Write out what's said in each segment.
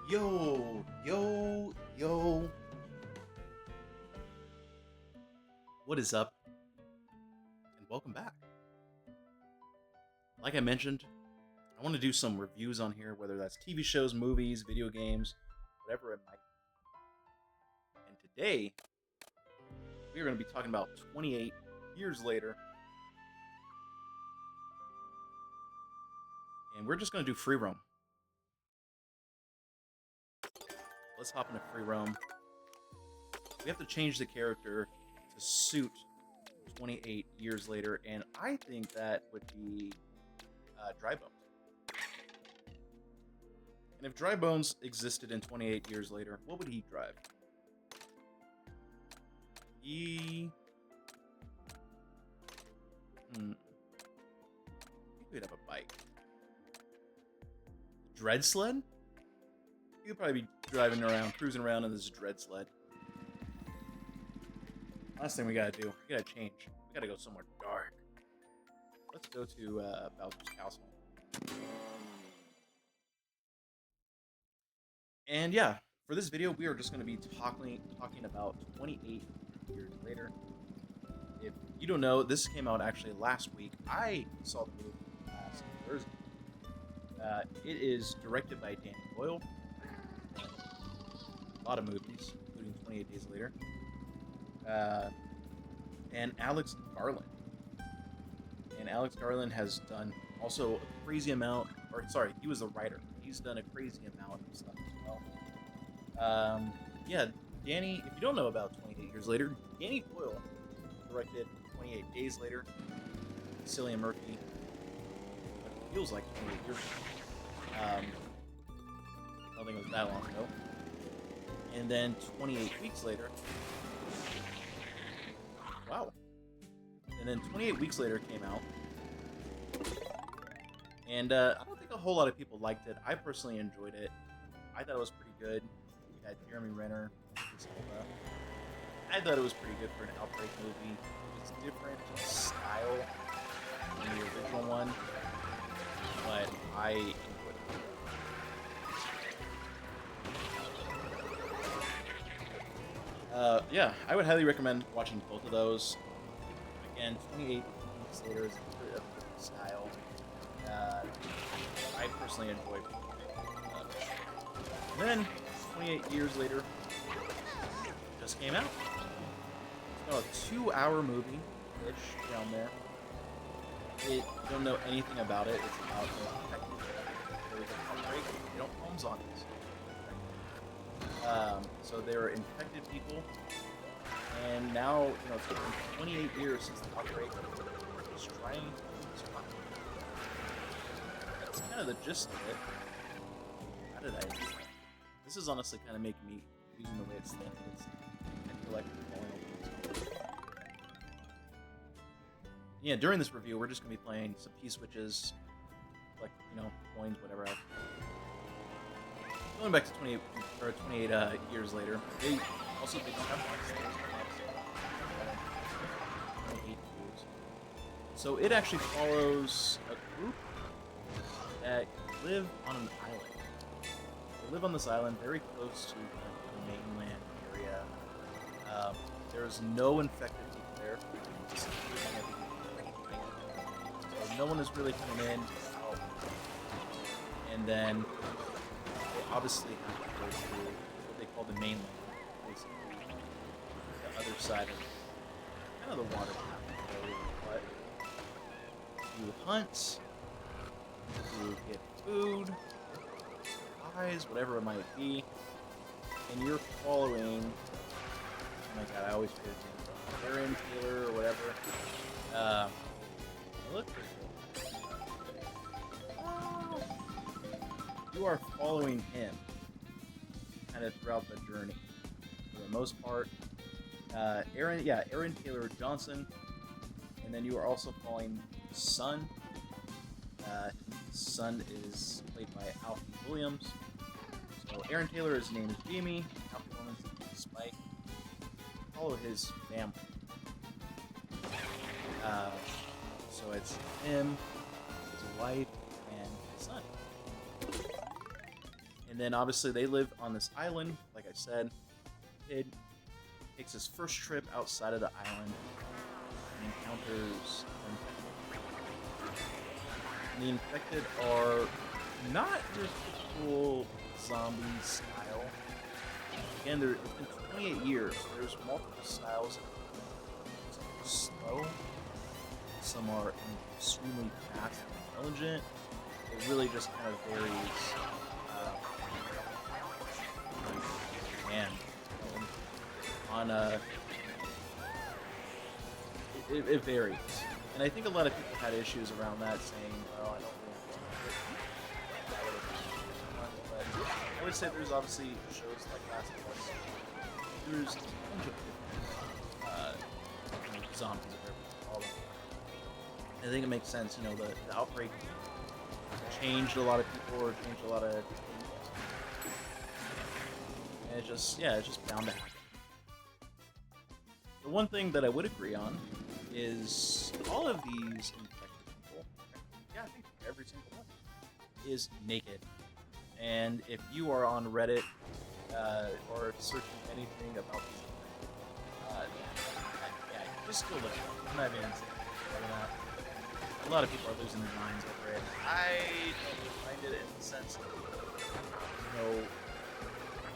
Yo, yo, yo. What is up? And welcome back. Like I mentioned, I want to do some reviews on here, whether that's TV shows, movies, video games, whatever it might be. And today, we are going to be talking about 28 years later. And we're just going to do free roam. Let's hop into free roam. We have to change the character to suit 28 years later, and I think that would be Dry Bones. And if Dry Bones existed in 28 years later, what would he drive? He could have a bike. Dread sled? He could probably be driving around, cruising around in this dread sled. Last thing we gotta do, we gotta change. We gotta go somewhere dark. Let's go to Bowser's Castle. And yeah, for this video, we are just going to be talking about 28 years later. If you don't know, this came out actually last week. I saw the movie last Thursday. It is directed by Danny Boyle. A lot of movies, including 28 Days Later. And Alex Garland. And Alex Garland has done also a crazy amount, or sorry, he was the writer. He's done a crazy amount of stuff as well. Yeah, Danny, if you don't know about 28 Years Later, Danny Boyle directed 28 Days Later, Cillian Murphy, but it feels like 28 years ago. I don't think it was that long ago. And then 28 Weeks Later, wow. And then 28 Weeks Later came out. And I don't think a whole lot of people liked it. I personally enjoyed it. I thought it was pretty good. We had Jeremy Renner, Idris Elba. I thought it was pretty good for an Outbreak movie. It was different in style than the original one, but I enjoyed it. Yeah, I would highly recommend watching both of those. Again, 28 Weeks Later is a bit of a different style. I personally enjoyed it. And then, 28 Years Later just came out. It's about a 2-hour movie-ish down there. You don't know anything about it. It's about there's an outbreak. They don't film zombies. So there are infected people, and now it's been 28 years since the outbreak. Just trying to survive. That's kind of the gist of it. How did I do that? This is honestly kind of making me using the way it's slanted. I feel like I'm falling over. Yeah, during this review, we're just gonna be playing some P-switches, like coins, whatever else. Going back to 28 years later, they don't have marks. 28 years. So it actually follows a group that live on an island. They live on this island very close to the mainland area. There's no infected people there. So no one is really coming in. And then they obviously have to go through what they call the mainland, basically the other side of kind of the water path. But you hunt, you get food, supplies, whatever it might be, and you're following. Oh my god, I always forget his name. Aaron Taylor or whatever. Look. You are following him kind of throughout the journey for the most part. Aaron Taylor Johnson, and then you are also following Son. Son is played by Alfie Williams. So Aaron Taylor, his name is Jamie. Alfie Williams is Spike. Follow his family. So it's him, his wife, and his son. And then obviously they live on this island, like I said. Kid takes his first trip outside of the island and encounters the infected are not your typical zombie style. Again, it's been 28 years. There's multiple styles. Some are slow, some are extremely fast and intelligent. It really just kind of varies. And on it varies. And I think a lot of people had issues around that, saying, "Well, I don't really understand it." But I would say there's obviously shows like Last of Us. There's a bunch of different zombies, or whatever you call them. I think it makes sense. You know, the outbreak changed a lot of people, or changed a lot of things. And it's just bound to happen. The one thing that I would agree on is all of these infected people, I think every single one, is naked. And if you are on Reddit or searching anything about these infected, just go look it up. I'm not even saying that. A lot of people are losing their minds over it. I don't find it in the sense of,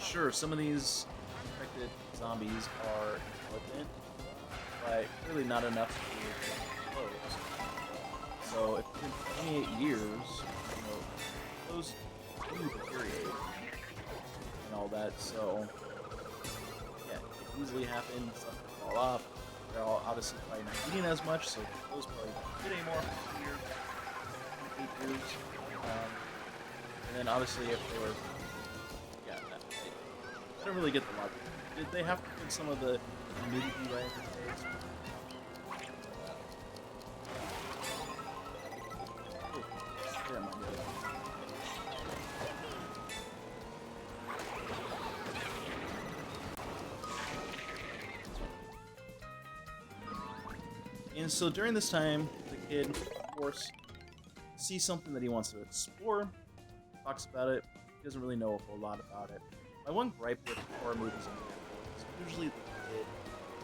sure, some of these infected zombies are intelligent, but really not enough to be clothes. So if it's been 28 years, clothes do deteriorate and all that. So yeah, it could easily happen. Stuff can fall off. They're all obviously probably not eating as much, so the clothes probably don't fit anymore for 2 years, 8 years. And then obviously if they were, I don't really get the logic. Did they have to put some of the nudity right in their face? And so during this time, the kid, of course, sees something that he wants to explore, talks about it, he doesn't really know a whole lot about it. My one gripe with horror movies in general is usually the kid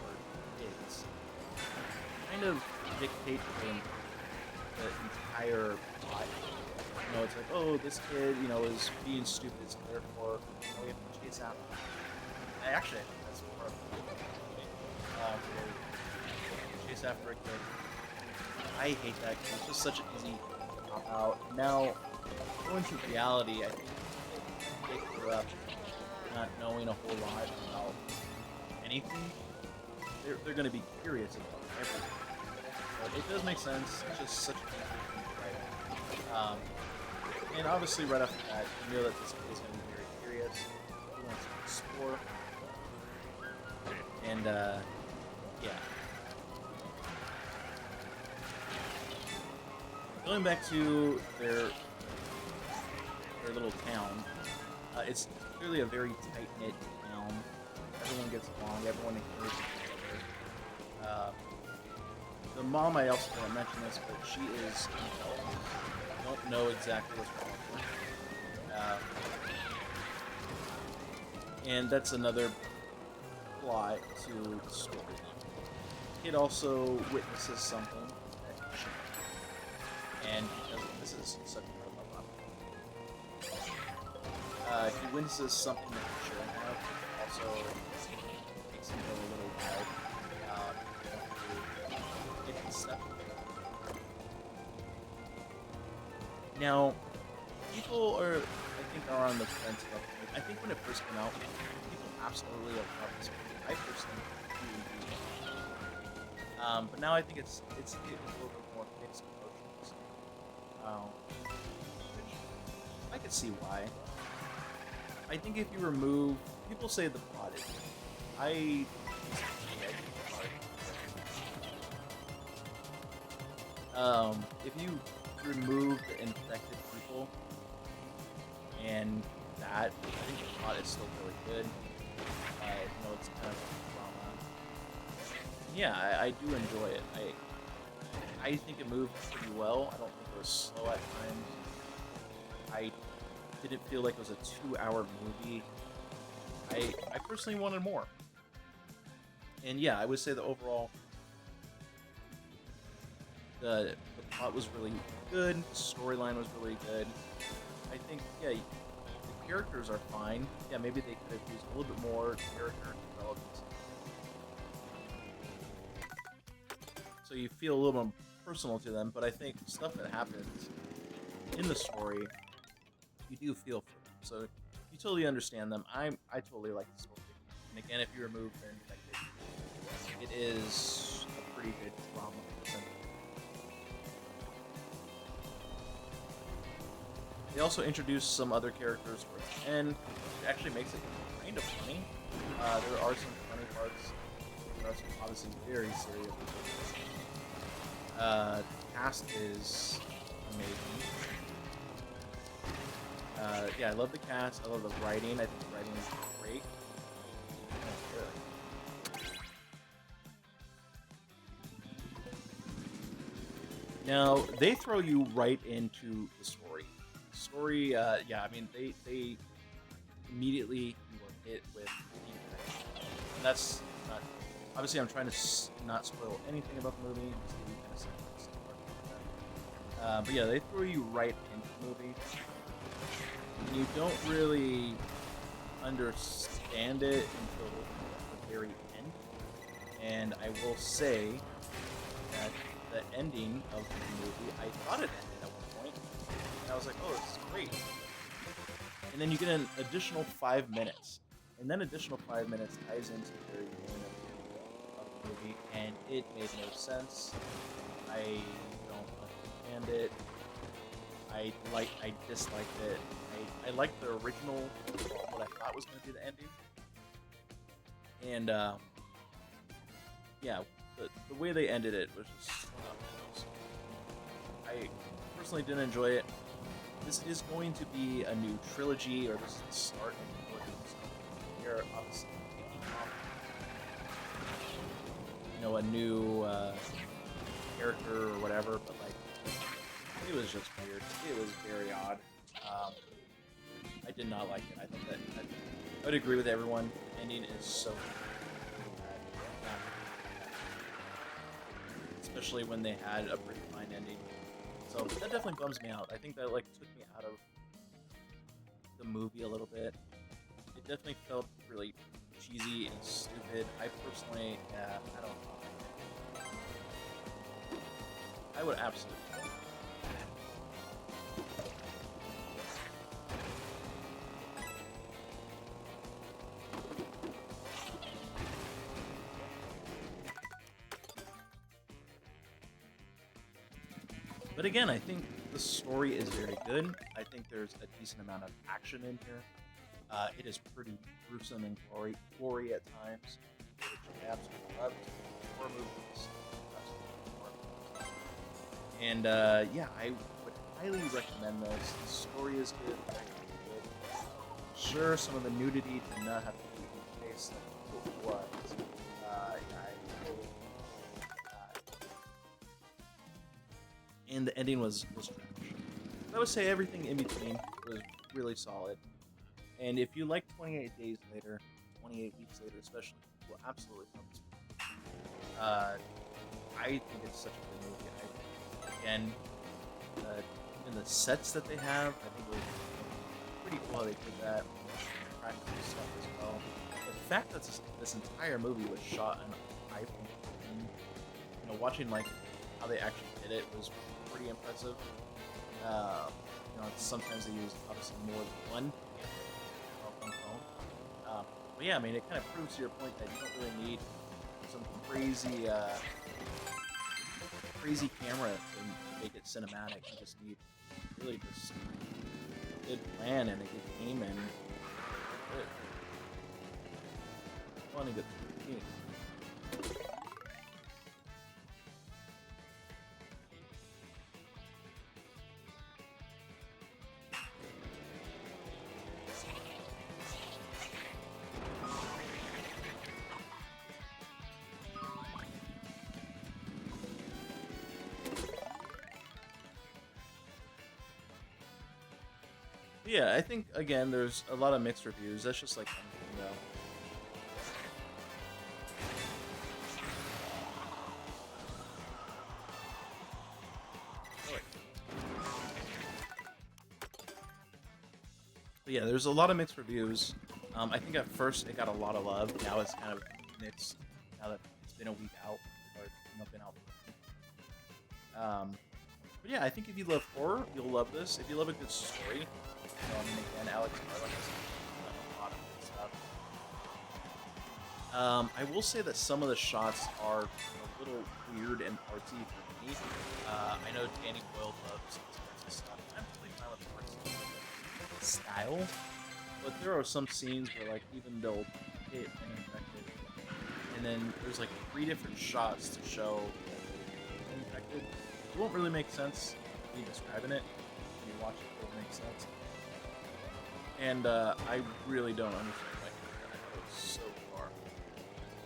or kids kind of dictate the entire plot. It's like, oh, this kid, is being stupid, so therefore, we have to chase after him. I think that's part of the chase after a kid. I hate that because it's just such an easy cop out. Now, going to reality, I think they grew up not knowing a whole lot about anything. They're going to be curious about everything. But it does make sense. It's just such an easy thing to write. And obviously, right off the bat, you know that this kid is going to be very curious. He wants to explore. And, yeah. Going back to their little town, it's clearly a very tight-knit town. Everyone gets along, everyone encourages each other. The mom, I also didn't mention this, but she is intelligent. I don't know exactly what's wrong with her. And that's another plot to the story. The kid also witnesses something that he shouldn't. And because witnesses such a he witnesses something that he shouldn't have. Also, makes him go a little wild. Now, people are on the fence about it. I think when it first came out, people absolutely loved this movie. I personally really do. But now I think it's a little bit more mixed emotions. Which I could see why. I think if you remove, people say the plot is, if you remove the infected people and that, I think the plot is still really good. It's kind of a drama. Yeah, I do enjoy it. I think it moved pretty well. I don't think it was slow at times. I didn't feel like it was a 2-hour movie. I personally wanted more. And yeah, I would say that overall, the plot was really good, the storyline was really good. I think, yeah, the characters are fine. Yeah, maybe they could have used a little bit more character development, so you feel a little more personal to them. But I think stuff that happens in the story, you do feel for them. So you totally understand them. I totally like the story. And again, if you remove their infected, it is a pretty good drama. They also introduced some other characters towards the end, which actually makes it kind of funny. There are some funny parts. There are some obviously very serious parts. The cast is amazing. Yeah, I love the cast. I love the writing. I think the writing is great. Now, they throw you right into the story. Story, yeah, I mean, they immediately you are hit with the infection. And that's not, obviously I'm trying to not spoil anything about the movie, just to kind of set but yeah, they throw you right into the movie. And you don't really understand it until the very end. And I will say that the ending of the movie, I thought it ended at one point, and I was like, oh, this is great. And then you get an additional 5 minutes, and then additional 5 minutes ties into the very beginning of the movie, and it made no sense. I don't understand it. I disliked it. I liked the original, what I thought was going to be the ending, and yeah, the way they ended it was just I personally didn't enjoy it. This is going to be a new trilogy, or this is the start of the trilogy. So they're obviously kicking off, a new character or whatever, but like, it was just weird. It was very odd. I did not like it. I think that I would agree with everyone. The ending is so bad. Especially when they had a pretty fine ending. So that definitely bums me out. I think that like took me out of the movie a little bit. It definitely felt really cheesy and stupid. I personally, I don't know. I would absolutely. But again, I think the story is very good. I think there's a decent amount of action in here. It is pretty gruesome and gory at times, which I absolutely loved. Horror movies, and yeah, I would highly recommend this. The story is good. The acting is good. Sure, some of the nudity did not have to be in the face like it was. And the ending was trash. I would say everything in between was really solid. And if you like 28 Days Later, 28 Weeks Later especially, you will absolutely love this movie. I think it's such a good movie. Again, even the sets that they have, I think it was pretty cool how they did that. Practical stuff as well. The fact that this entire movie was shot on iPhone 15, watching like how they actually did it was pretty impressive. Sometimes they use obviously more than one phone. But yeah, I mean, it kind of proves to your point that you don't really need some crazy camera to make it cinematic. You just need really just a good plan and a good team and good. Fun and good team. Yeah, I think again, there's a lot of mixed reviews. That's just like anything, though. But yeah, there's a lot of mixed reviews. I think at first it got a lot of love. Now it's kind of mixed. Now that it's been a week out, or it's not been out. But yeah, I think if you love horror, you'll love this. If you love a good story, I mean, again, Alex Garland has done a lot of good stuff. I will say that some of the shots are a little weird and artsy for me. I know Danny Boyle loves artsy stuff. I'm really fine with artsy style, but there are some scenes where, like, even they'll hit an infected, and then there's like 3 different shots to show infected. It won't really make sense me describing it. When you watch it, it'll make sense. And I really don't understand why it goes so far.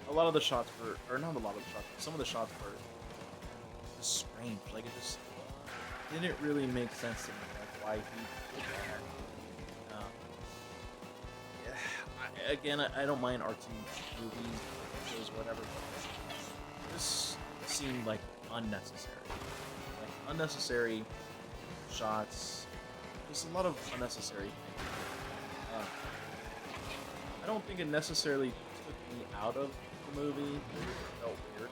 A lot of the shots were, or not a lot of the shots, but some of the shots were just strange. Like, it just didn't really make sense to me, like why he did that. Yeah, again, I don't mind artsy movies, shows, whatever, but this seemed like unnecessary. Like, unnecessary shots, just a lot of unnecessary things. I don't think it necessarily took me out of the movie. It felt weird.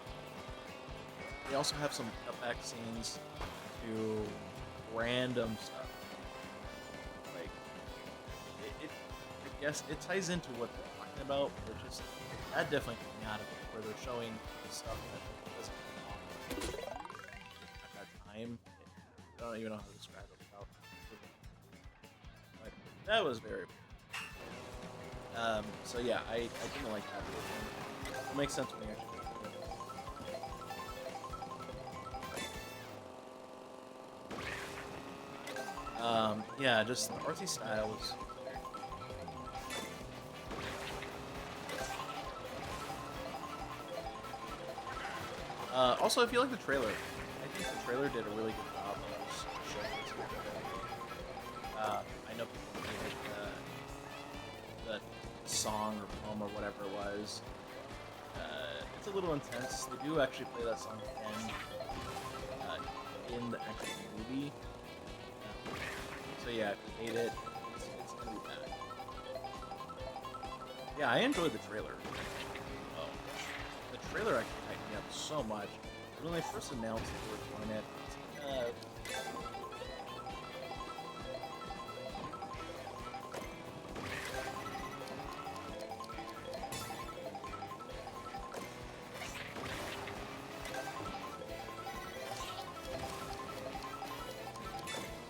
They also have some cutback scenes to random stuff. Like, I guess it ties into what they're talking about, but just that definitely took me out of it, where they're showing the stuff that doesn't belong at that time. I don't even know how to describe it without. Like, that was very weird. So yeah, I didn't like that version. It makes sense when you actually do it. Yeah, just the artsy style was very also, if you like the trailer, I think the trailer did a really good job of showing this character. I know people hated the song or poem or whatever it was. It's a little intense. They do actually play that song again in the actual movie. So yeah, if you hate it, it's gonna be bad. Yeah, I enjoyed the trailer. Oh, the trailer actually hyped me up so much. When they first announced that they were doing it, I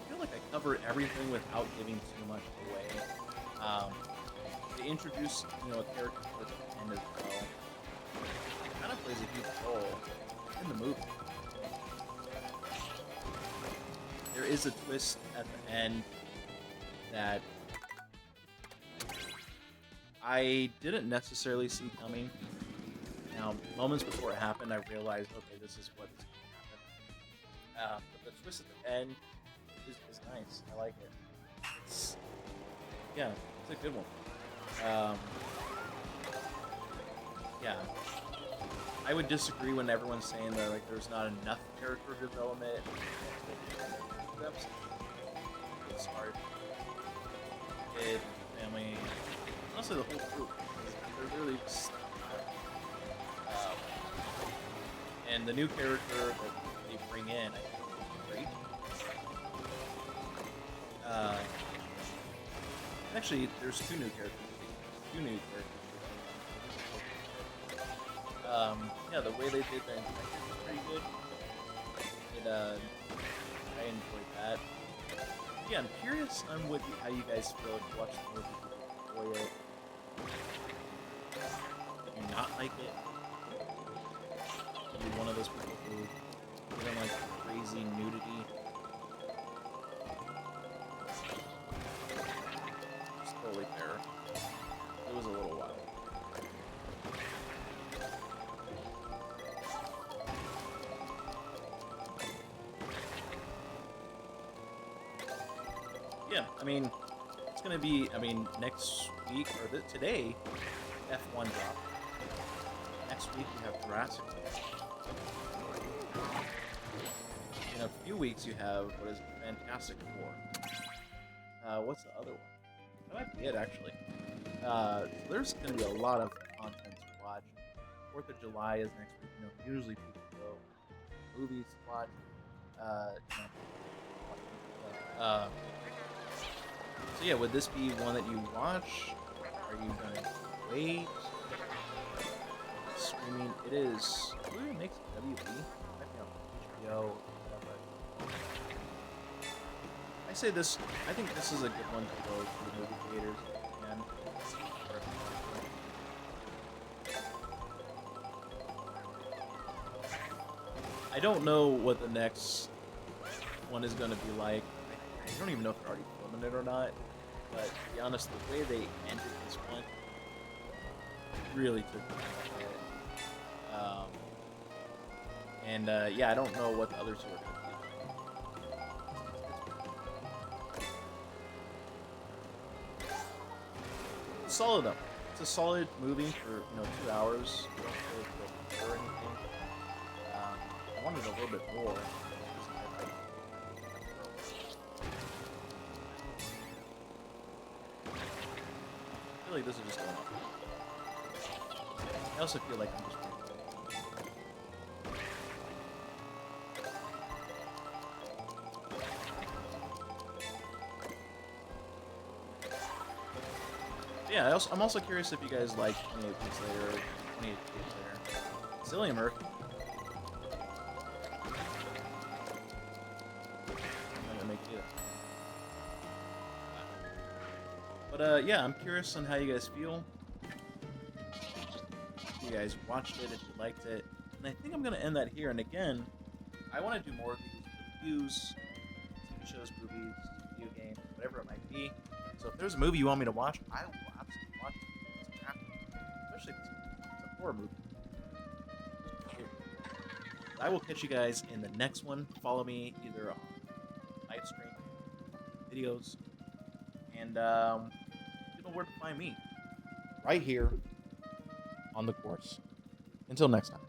feel like I covered everything without giving too much away. They introduce, a character towards the end as well. It kind of plays a huge role in the movie. There is a twist at the end that I didn't necessarily see coming. Now, moments before it happened, I realized, okay, this is what is going to happen. But the twist at the end is nice. I like it. Yeah, it's a good one. Yeah. I would disagree when everyone's saying that, like, there's not enough character development. It's hard. Kid, family, honestly the whole group. They're really just, and the new character that they bring in, I think, is great. Actually, there's two new characters. Yeah, the way they did their infection was pretty good. I enjoyed that. Yeah, I'm curious on how you guys feel if you watch the movie. Did you enjoy it? Did you not like it? Are you one of those people who don't like crazy nudity? It's totally fair. It was a little wild. Yeah, I mean, It's gonna be, I mean, next week or today, F1 drop. Next week we have Jurassic World. In a few weeks you have what is it, Fantastic Four. What's the other one? That might be it actually. So there's gonna be a lot of content to watch. 4th of July is next week. You know, usually people go movies to watch. So yeah, would this be one that you watch? Are you gonna wait? Streaming? It is. Who makes it? WB? Might be on HBO. Whatever. I say this. I think this is a good one to go to the movie theaters and. I don't know what the next one is going to be like. I don't even know if they're already filming it or not. But to be honest, the way they ended this one really took me out of it. Yeah, I don't know what the other two are going to be. It's solid though. It's a solid movie for 2 hours. You don't really feel or anything. I wanted a little bit more. I feel like this is just going on. I also feel like I'm just yeah, I'm also curious if you guys like 28 Days Later, 28 Days Later. Cillian Murphy. I'm gonna make it. But yeah, I'm curious on how you guys feel. If you guys watched it, if you liked it. And I think I'm gonna end that here. And again, I want to do more of these reviews, TV shows, movies, video games, whatever it might be. So if there's a movie you want me to watch, I will absolutely watch it. Especially if it's a horror movie. I will catch you guys in the next one. Follow me either on live stream, videos, and you know where to find me. Right here on the course. Until next time.